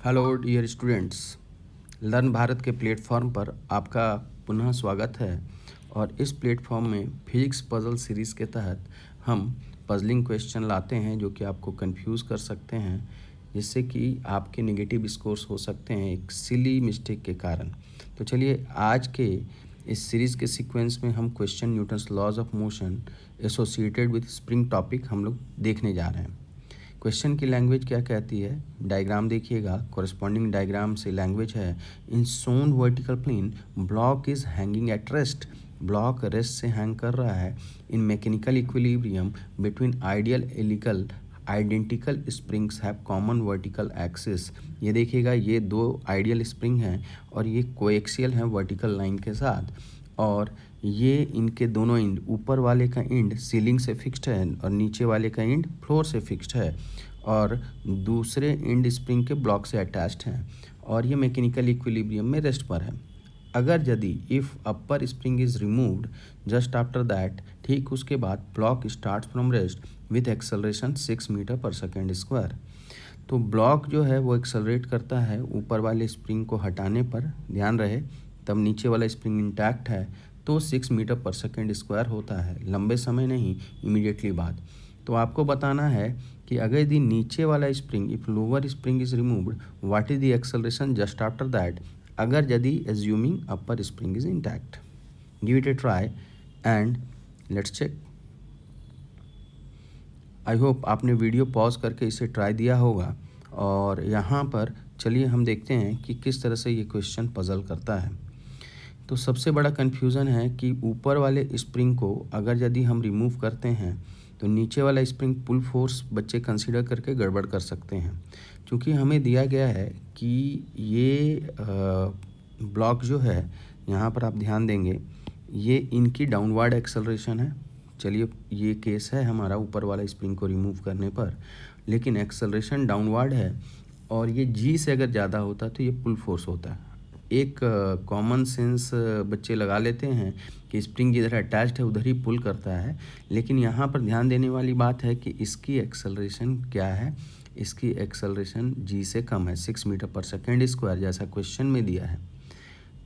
Hello dear students, learn Bharat के platform पर आपका पुनः स्वागत है। और इस प्लेटफॉर्म में फिजिक्स पजल सीरीज़ के तहत हम पजलिंग क्वेश्चन लाते हैं जो कि आपको कंफ्यूज कर सकते हैं, जिससे कि आपके नेगेटिव स्कोर्स हो सकते हैं एक सिली मिस्टेक के कारण। तो चलिए आज के इस सीरीज़ के सीक्वेंस में हम question Newton's laws of motion associated with spring topic हम लोग देखने जा रहे हैं। क्वेश्चन की लैंग्वेज क्या कहती है, डायग्राम देखिएगा। कॉरेस्पॉन्डिंग डायग्राम से लैंग्वेज है, in shown vertical plane block is hanging at rest. Block rest से हैंग कर रहा है in mechanical equilibrium between ideal helical identical springs have common vertical axis. ये देखिएगा, ये दो आइडियल स्प्रिंग हैं और ये कोएक्सियल हैं वर्टिकल लाइन के साथ, और ये इनके दोनों एंड, ऊपर वाले का एंड सीलिंग से फिक्स्ड है और नीचे वाले का एंड फ्लोर से फिक्स्ड है, और दूसरे एंड स्प्रिंग के ब्लॉक से अटैच्ड हैं, और ये मैकेनिकल इक्विलिब्रियम में रेस्ट पर है। अगर यदि if upper spring is removed just after that, ठीक उसके बाद block start from rest with acceleration 6 meter पर सेकेंड स्क्वायर। तो ब्लॉक जो है वो एक्सेलरेट करता है ऊपर वाले स्प्रिंग को हटाने पर, ध्यान रहे, तब नीचे वाला स्प्रिंग इंटैक्ट है तो 6 मीटर पर सेकेंड स्क्वायर होता है, लंबे समय नहीं, इमीडिएटली बाद। तो आपको बताना है कि अगर यदि नीचे वाला spring, if lower spring is removed, what is the acceleration just after that, अगर यदि assuming upper spring is intact. Give it a try and let's check. I hope आपने वीडियो पॉज करके इसे ट्राई दिया होगा। और यहाँ पर चलिए हम देखते हैं कि किस तरह से ये क्वेश्चन पजल करता है। तो सबसे बड़ा कन्फ्यूज़न है कि ऊपर वाले स्प्रिंग को अगर यदि हम रिमूव करते हैं तो नीचे वाला स्प्रिंग पुल फोर्स बच्चे कंसीडर करके गड़बड़ कर सकते हैं, क्योंकि हमें दिया गया है कि ये ब्लॉक जो है, यहाँ पर आप ध्यान देंगे, ये इनकी डाउनवर्ड एक्सेलरेशन है। चलिए, ये केस है हमारा ऊपर वाला स्प्रिंग को रिमूव करने पर, लेकिन एक्सेलरेशन डाउनवर्ड है और ये जी से अगर ज़्यादा होता तो ये पुल फोर्स होता है। एक कॉमन सेंस बच्चे लगा लेते हैं कि स्प्रिंग जिधर अटैच्ड है उधर ही पुल करता है, लेकिन यहाँ पर ध्यान देने वाली बात है कि इसकी एक्सेलरेशन क्या है, इसकी एक्सेलरेशन जी से कम है, 6 मीटर पर सेकेंड स्क्वायर, जैसा क्वेश्चन में दिया है।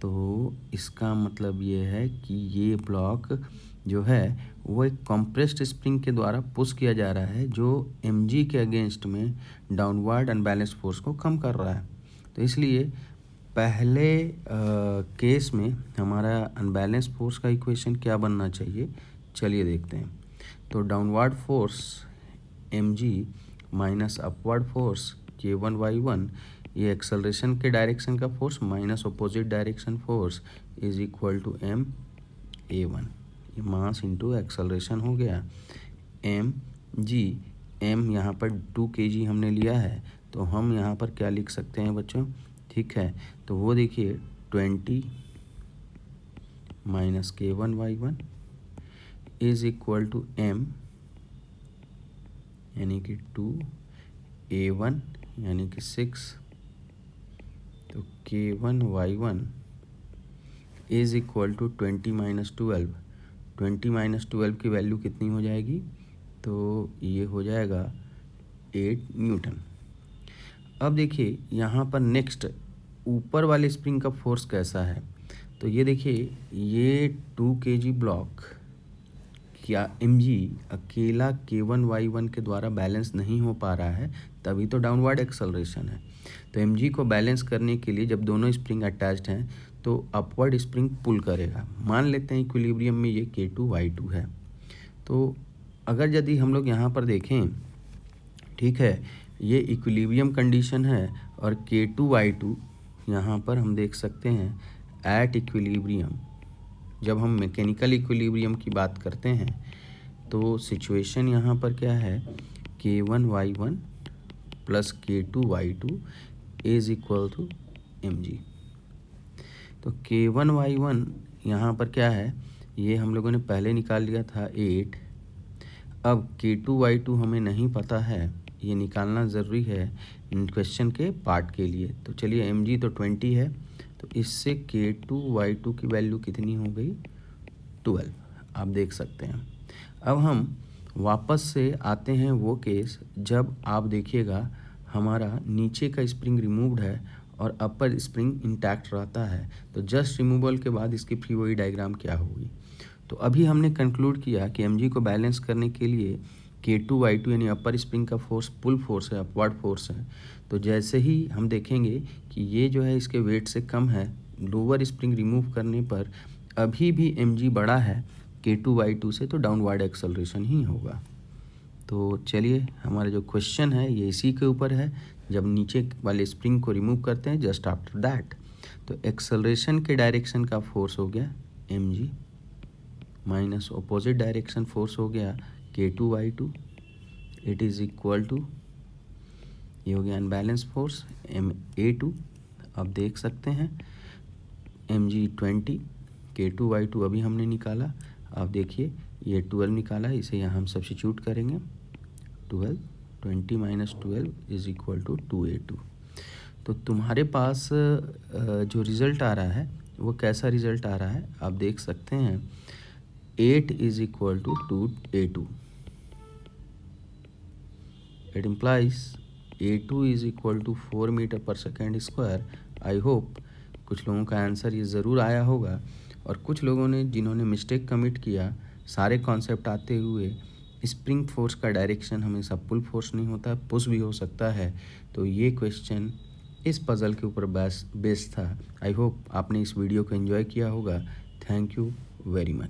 तो इसका मतलब ये है कि ये ब्लॉक जो है वो एक कंप्रेस्ड स्प्रिंग के द्वारा पुश किया जा रहा है, जो mg के अगेंस्ट में डाउनवर्ड अनबैलेंस फोर्स को कम कर रहा है। तो इसलिए पहले केस में हमारा अनबैलेंस फोर्स का इक्वेशन क्या बनना चाहिए, चलिए देखते हैं। तो downward force mg minus upward force k1y1, ये एक्सेलरेशन के डायरेक्शन का force minus opposite direction force is equal to m a1। ये मास इंटू एक्सेलरेशन हो गया। mg, m यहाँ पर 2 kg हमने लिया है, तो हम यहाँ पर क्या लिख सकते हैं बच्चों, ठीक है, तो वो देखिए 20 minus k1y1 is equal to m, यानी कि 2a1 यानी कि 6, तो k1y1 is equal to 20 minus 12। 20 minus 12 की वैल्यू कितनी हो जाएगी, तो ये हो जाएगा 8 न्यूटन। अब देखिए यहाँ पर नेक्स्ट ऊपर वाले स्प्रिंग का फोर्स कैसा है, तो ये देखिए, ये 2 kg ब्लॉक क्या mg अकेला k1y1 के द्वारा बैलेंस नहीं हो पा रहा है, तभी तो डाउनवर्ड एक्सेलरेशन है। तो mg को बैलेंस करने के लिए जब दोनों स्प्रिंग अटैच्ड हैं तो अपवर्ड स्प्रिंग पुल करेगा। मान लेते हैं इक्विलिब्रियम में ये k2y2 है। तो अगर यदि हम लोग यहाँ पर देखें, ठीक है, ये इक्विलिब्रियम कंडीशन है और k2y2 यहाँ पर हम देख सकते हैं एट इक्विलिब्रियम। जब हम मैकेनिकल इक्विलिब्रियम की बात करते हैं तो सिचुएशन यहाँ पर क्या है, k1y1 plus k2y2 is equal to mg। तो k1y1 यहाँ पर क्या है, ये हम लोगों ने पहले निकाल लिया था 8। अब k2y2 हमें नहीं पता है, ये निकालना ज़रूरी है क्वेश्चन के पार्ट के लिए। तो चलिए, mg तो 20 है, तो इससे k2y2 की वैल्यू कितनी हो गई, 12, आप देख सकते हैं। अब हम वापस से आते हैं वो केस जब आप देखिएगा हमारा नीचे का स्प्रिंग रिमूव्ड है और अपर स्प्रिंग इंटैक्ट रहता है, तो जस्ट रिमूवल के बाद इसकी फ्री बॉडी डायग्राम क्या होगी। तो अभी हमने कंक्लूड किया कि mg को बैलेंस करने के लिए K2Y2 यानी अपर स्प्रिंग का फोर्स पुल फोर्स है, अपवर्ड फोर्स है। तो जैसे ही हम देखेंगे कि ये जो है इसके वेट से कम है, लोअर स्प्रिंग रिमूव करने पर अभी भी mg बड़ा है K2Y2 से, तो डाउनवर्ड एक्सेलरेशन ही होगा। तो चलिए, हमारा जो क्वेश्चन है ये इसी के ऊपर है, जब नीचे वाले स्प्रिंग को रिमूव करते हैं जस्ट आफ्टर दैट, तो एक्सेलरेशन के डायरेक्शन का फोर्स हो गया mg minus opposite direction force हो गया K2Y2, it is equal to, ये हो गया अनबैलेंस फोर्स MA2। अब देख सकते हैं mg 20, K2Y2 अभी हमने निकाला। अब देखिए ये 12 निकाला, इसे यहाँ हम सब्स्टिट्यूट करेंगे, 20 minus 12 is equal to 2A2। तो तुम्हारे पास जो रिज़ल्ट आ रहा है वो कैसा रिज़ल्ट आ रहा है आप देख सकते हैं, 8 is equal to 2A2। It implies A2 is equal to 4 meter पर सेकेंड स्क्वायर। आई होप कुछ लोगों का आंसर ये ज़रूर आया होगा, और कुछ लोगों ने जिन्होंने मिस्टेक कमिट किया, सारे कॉन्सेप्ट आते हुए स्प्रिंग फोर्स का डायरेक्शन हमेशा पुल फोर्स नहीं होता, पुश भी हो सकता है। तो ये क्वेश्चन इस पज़ल के ऊपर बेस्ड था। आई होप आपने इस वीडियो को एंजॉय किया होगा। Thank you very much.